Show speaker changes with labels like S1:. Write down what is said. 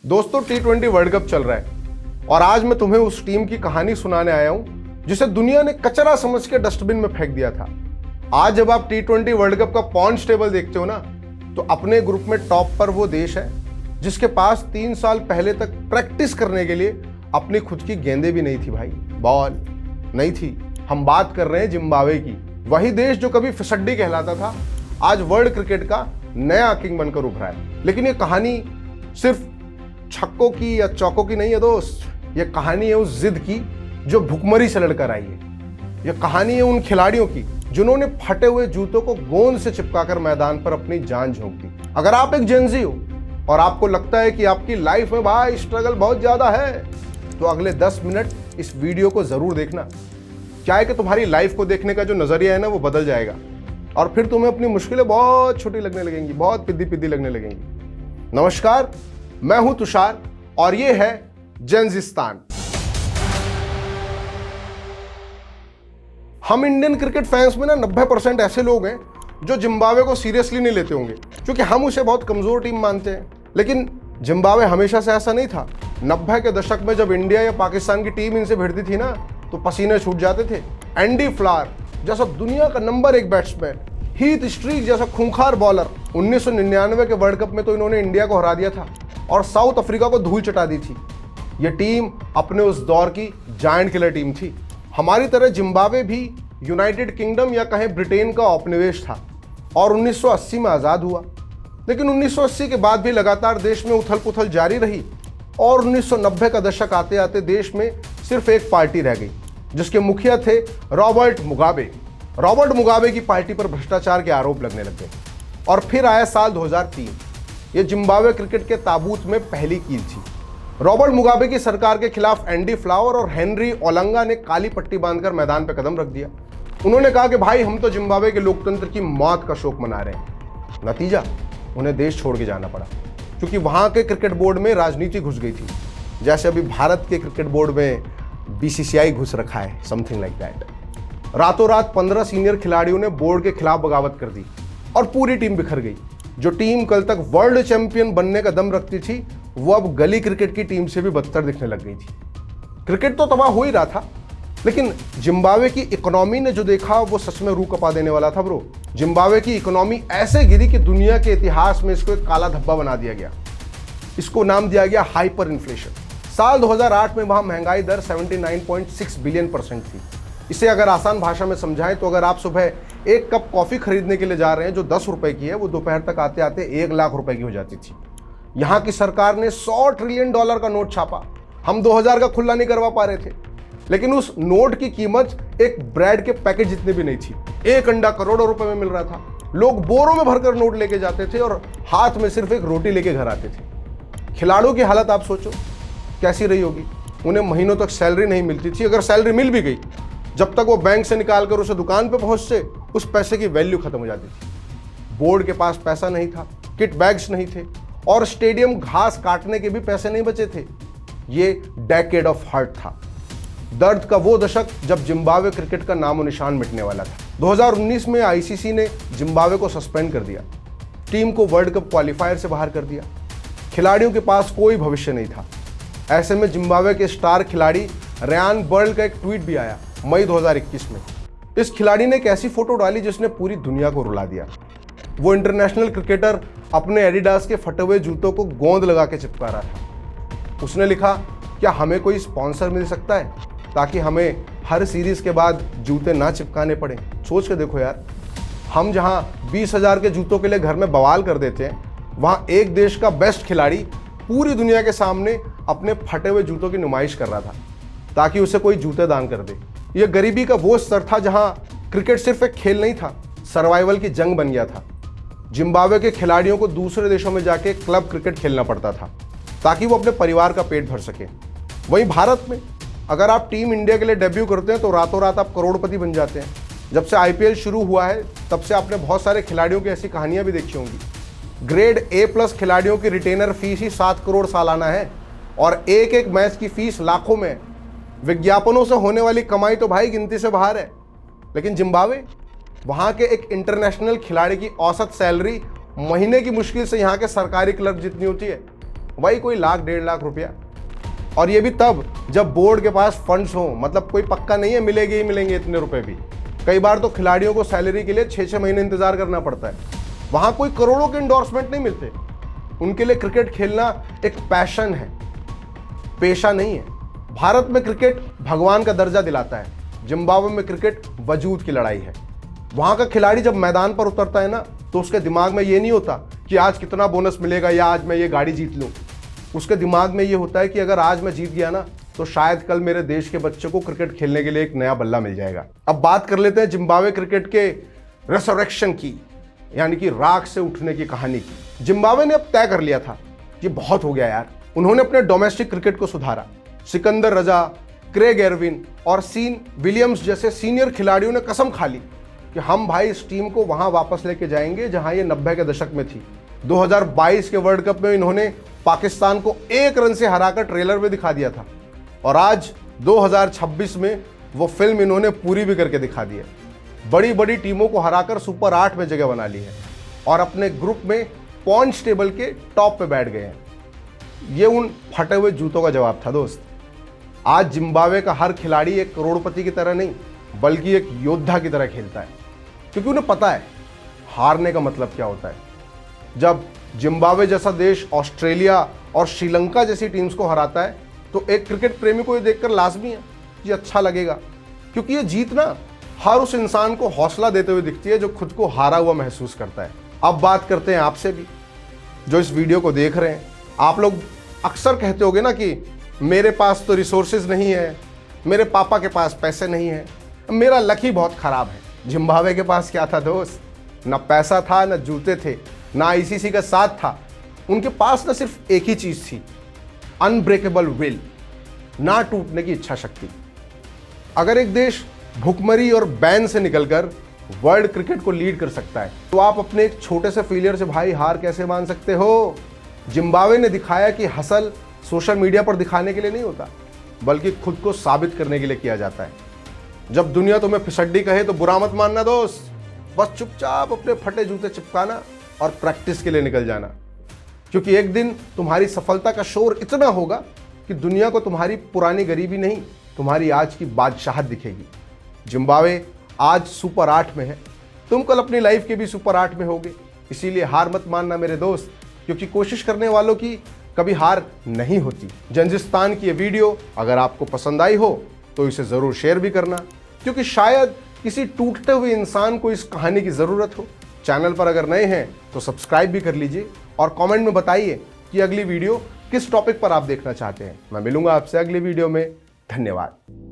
S1: दोस्तों T20 world cup चल रहा है और आज मैं तुम्हें उस टीम की कहानी सुनाने आया हूं जिसे दुनिया ने कचरा समझ के डस्टबिन में फेंक दिया था। आज जब आप T20 वर्ल्ड कप का पॉइंट्स टेबल देखते हो ना, तो अपने ग्रुप में टॉप पर वो देश है जिसके पास 3 साल पहले तक प्रैक्टिस करने के लिए अपनी खुद की गेंदें भी नहीं थी भाई, बॉल नहीं थी। हम बात कर रहे हैं जिम्बाब्वे की। वही देश जो कभी फिसड्डी कहलाता था, आज वर्ल्ड क्रिकेट का नया किंग बनकर उभरा है। लेकिन ये कहानी सिर्फ छक्कों की या चौकों की नहीं है दोस्त, ये कहानी है उस जिद की जो भुखमरी से लड़कर आई है। ये कहानी है उन खिलाड़ियों की जिन्होंने फटे हुए जूतों को गेंद से चिपकाकर मैदान पर अपनी जान झोंक दी। अगर आप एक जेनजी हो और आपको लगता है कि आपकी लाइफ में भाई स्ट्रगल बहुत ज्यादा है, तो अगले 10 मिनट इस वीडियो को जरूर देखना। क्या है कि तुम्हारी लाइफ को देखने का जो नजरिया है ना, वो बदल जाएगा और फिर तुम्हें अपनी मुश्किलें बहुत छोटी लगने लगेंगी, बहुत पिद्दी पिद्दी लगने लगेंगी। नमस्कार, मैं हूं तुषार और ये है जेनजिस्तान। हम इंडियन क्रिकेट फैंस में ना 90% ऐसे लोग हैं जो जिम्बाब्वे को सीरियसली नहीं लेते होंगे, क्योंकि हम उसे बहुत कमजोर टीम मानते हैं। लेकिन जिम्बाब्वे हमेशा से ऐसा नहीं था। 90 के दशक में जब इंडिया या पाकिस्तान की टीम इनसे भिड़ती थी ना, तो पसीने छूट जाते थे। एंडी फ्लावर जैसा दुनिया का नंबर 1 बैट्समैन, हीथ स्ट्रीक जैसा खूंखार बॉलर, 1999 के वर्ल्ड कप में तो इन्होंने इंडिया को हरा दिया था और साउथ अफ्रीका को धूल चटा दी थी। यह टीम अपने उस दौर की जायंट किलर टीम थी। हमारी तरह जिम्बाब्वे भी यूनाइटेड किंगडम या कहें ब्रिटेन का औपनिवेश था और 1980 में आज़ाद हुआ। लेकिन 1980 के बाद भी लगातार देश में उथल पुथल जारी रही और 1990 का दशक आते आते देश में सिर्फ एक पार्टी रह गई जिसके मुखिया थे रॉबर्ट मुगाबे। रॉबर्ट मुगाबे की पार्टी पर भ्रष्टाचार के आरोप लगने लग गए और फिर आया साल 2003। यह जिम्बाब्वे क्रिकेट के ताबूत में पहली कील थी। रॉबर्ट मुगाबे की सरकार के खिलाफ एंडी फ्लावर और हेनरी ओलंगा ने काली पट्टी बांधकर मैदान पर कदम रख दिया। उन्होंने कहा कि भाई, हम तो जिम्बाब्वे के लोकतंत्र की मौत का शोक मना रहे हैं। नतीजा, उन्हें देश छोड़ के जाना पड़ा, क्योंकि वहां के क्रिकेट बोर्ड में राजनीति घुस गई थी, जैसे अभी भारत के क्रिकेट बोर्ड में BCCI घुस रखा है, समथिंग लाइक दैट। रातों रात 15 सीनियर खिलाड़ियों ने बोर्ड के खिलाफ बगावत कर दी और पूरी टीम बिखर गई। जो टीम कल तक वर्ल्ड चैंपियन बनने का दम रखती थी, वो अब गली क्रिकेट की टीम से भी बदतर दिखने लग गई थी। क्रिकेट तो तबाह हो ही रहा था, लेकिन जिम्बाब्वे की इकोनॉमी ने जो देखा वो सच में रूह कपा देने वाला था ब्रो। जिम्बाब्वे की इकोनॉमी ऐसे गिरी कि दुनिया के इतिहास में इसको एक काला धब्बा बना दिया गया। इसको नाम दिया गया हाइपर इन्फ्लेशन। साल 2008 में वहां महंगाई दर 79.6 बिलियन% थी। इसे अगर आसान भाषा में समझाएं तो अगर आप सुबह एक कप कॉफी खरीदने के लिए जा रहे हैं जो 10 रुपए की है, वो दोपहर तक आते आते 1 लाख रुपए की हो जाती थी। यहाँ की सरकार ने $100 ट्रिलियन का नोट छापा। हम 2000 का खुला नहीं करवा पा रहे थे, लेकिन उस नोट की कीमत एक ब्रेड के पैकेट जितनी भी नहीं थी। एक अंडा करोड़ों रुपए में मिल रहा था। लोग बोरों में भरकर नोट लेके जाते थे और हाथ में सिर्फ एक रोटी लेके घर आते थे। खिलाड़ियों की हालत आप सोचो कैसी रही होगी। उन्हें महीनों तक सैलरी नहीं मिलती थी। अगर सैलरी मिल भी गई, जब तक वो बैंक से निकालकर उसे दुकान पे पहुंचते, उस पैसे की वैल्यू खत्म हो जाती थी। बोर्ड के पास पैसा नहीं था, किट बैग्स नहीं थे और स्टेडियम घास काटने के भी पैसे नहीं बचे थे। ये डेकेड ऑफ हर्ट था, दर्द का वो दशक जब जिम्बाब्वे क्रिकेट का नामो निशान मिटने वाला था। 2019 में ICC ने जिम्बाब्वे को सस्पेंड कर दिया, टीम को वर्ल्ड कप क्वालिफायर से बाहर कर दिया। खिलाड़ियों के पास कोई भविष्य नहीं था। ऐसे में जिम्बाब्वे के स्टार खिलाड़ी रयान बर्ल का एक ट्वीट भी आया मई 2021 में। इस खिलाड़ी ने एक ऐसी फोटो डाली जिसने पूरी दुनिया को रुला दिया। वो इंटरनेशनल क्रिकेटर अपने एडिडास के फटे हुए जूतों को गोंद लगा के चिपका रहा था। उसने लिखा, क्या हमें कोई स्पॉन्सर मिल सकता है ताकि हमें हर सीरीज के बाद जूते ना चिपकाने पड़े। सोच के देखो यार, हम जहां 20,000 के जूतों के लिए घर में बवाल कर देते हैं, वहां एक देश का बेस्ट खिलाड़ी पूरी दुनिया के सामने अपने फटे हुए जूतों की नुमाइश कर रहा था ताकि उसे कोई जूते दान कर दे। यह गरीबी का वो स्तर था जहां क्रिकेट सिर्फ एक खेल नहीं था, सर्वाइवल की जंग बन गया था। जिम्बाब्वे के खिलाड़ियों को दूसरे देशों में जाके क्लब क्रिकेट खेलना पड़ता था ताकि वो अपने परिवार का पेट भर सके। वहीं भारत में अगर आप टीम इंडिया के लिए डेब्यू करते हैं तो रातों रात आप करोड़पति बन जाते हैं। जब से IPL शुरू हुआ है, तब से आपने बहुत सारे खिलाड़ियों की ऐसी कहानियां भी देखी होंगी। ग्रेड A+ खिलाड़ियों की रिटेनर फीस ही 7 करोड़ सालाना है और एक एक मैच की फीस लाखों में है। विज्ञापनों से होने वाली कमाई तो भाई गिनती से बाहर है। लेकिन जिम्बाब्वे, वहां के एक इंटरनेशनल खिलाड़ी की औसत सैलरी महीने की मुश्किल से यहाँ के सरकारी क्लर्क जितनी होती है। वही कोई लाख 1.5 लाख रुपया, और ये भी तब जब बोर्ड के पास फंड्स हो। मतलब कोई पक्का नहीं है मिलेंगे ही मिलेंगे इतने रुपए भी। कई बार तो खिलाड़ियों को सैलरी के लिए 6-6 महीने इंतजार करना पड़ता है। वहां कोई करोड़ों के इंडोर्समेंट नहीं मिलते। उनके लिए क्रिकेट खेलना एक पैशन है, पेशा नहीं है। भारत में क्रिकेट भगवान का दर्जा दिलाता है, जिम्बाब्वे में क्रिकेट वजूद की लड़ाई है। वहां का खिलाड़ी जब मैदान पर उतरता है ना, तो उसके दिमाग में ये नहीं होता कि आज कितना बोनस मिलेगा या आज मैं ये गाड़ी जीत लूं। उसके दिमाग में ये होता है कि अगर आज मैं जीत गया ना, तो शायद कल मेरे देश के बच्चों को क्रिकेट खेलने के लिए एक नया बल्ला मिल जाएगा। अब बात कर लेते हैं जिम्बाब्वे क्रिकेट के रेसरेक्शन की, यानी कि राख से उठने की कहानी की। जिम्बाब्वे ने अब तय कर लिया था कि बहुत हो गया यार। उन्होंने अपने डोमेस्टिक क्रिकेट को सुधारा। सिकंदर रजा, क्रेग एरविन और सीन विलियम्स जैसे सीनियर खिलाड़ियों ने कसम खा ली कि हम भाई इस टीम को वहां वापस लेके जाएंगे जहां ये 90 के दशक में थी। 2022 के वर्ल्ड कप में इन्होंने पाकिस्तान को 1 रन से हराकर ट्रेलर में दिखा दिया था, और आज 2026 में वो फिल्म इन्होंने पूरी भी करके दिखा दी है। बड़ी बड़ी टीमों को हराकर सुपर 8 में जगह बना ली है और अपने ग्रुप में पॉइंट्स टेबल के टॉप पे बैठ गए हैं। ये उन फटे हुए जूतों का जवाब था दोस्त। आज जिम्बाब्वे का हर खिलाड़ी एक करोड़पति की तरह नहीं, बल्कि एक योद्धा की तरह खेलता है, क्योंकि उन्हें पता है हारने का मतलब क्या होता है। जब जिम्बाब्वे जैसा देश ऑस्ट्रेलिया और श्रीलंका जैसी टीम्स को हराता है, तो एक क्रिकेट प्रेमी को ये देखकर लाजमी है कि अच्छा लगेगा, क्योंकि ये जीतना हर उस इंसान को हौसला देते हुए दिखती है जो खुद को हारा हुआ महसूस करता है। अब बात करते हैं आपसे भी, जो इस वीडियो को देख रहे हैं। आप लोग अक्सर कहते होगे ना कि मेरे पास तो रिसोर्सेज नहीं है, मेरे पापा के पास पैसे नहीं है, मेरा लक ही बहुत खराब है। जिम्बाब्वे के पास क्या था दोस्त? ना पैसा था, ना जूते थे, ना आईसीसी का साथ था। उनके पास ना सिर्फ एक ही चीज थी, अनब्रेकेबल विल, ना टूटने की इच्छा शक्ति। अगर एक देश भुखमरी और बैन से निकलकर वर्ल्ड क्रिकेट को लीड कर सकता है, तो आप अपने एक छोटे से फेलियर से भाई हार कैसे मान सकते हो? जिम्बाब्वे ने दिखाया कि हसल सोशल मीडिया पर दिखाने के लिए नहीं होता, बल्कि खुद को साबित करने के लिए किया जाता है। जब दुनिया तुम्हें फिसड्डी कहे तो बुरा मत मानना दोस्त, बस चुपचाप अपने फटे जूते चिपकाना और प्रैक्टिस के लिए निकल जाना, क्योंकि एक दिन तुम्हारी सफलता का शोर इतना होगा कि दुनिया को तुम्हारी पुरानी गरीबी नहीं, तुम्हारी आज की बादशाहत दिखेगी। जिम्बाब्वे आज सुपर 8 में है, तुम कल अपनी लाइफ के भी सुपर 8 में होगे। इसीलिए हार मत मानना मेरे दोस्त, क्योंकि कोशिश करने वालों की कभी हार नहीं होती। जंजिस्तान की ये वीडियो अगर आपको पसंद आई हो तो इसे ज़रूर शेयर भी करना, क्योंकि शायद किसी टूटते हुए इंसान को इस कहानी की ज़रूरत हो। चैनल पर अगर नए हैं तो सब्सक्राइब भी कर लीजिए और कमेंट में बताइए कि अगली वीडियो किस टॉपिक पर आप देखना चाहते हैं। मैं मिलूंगा आपसे अगली वीडियो में। धन्यवाद।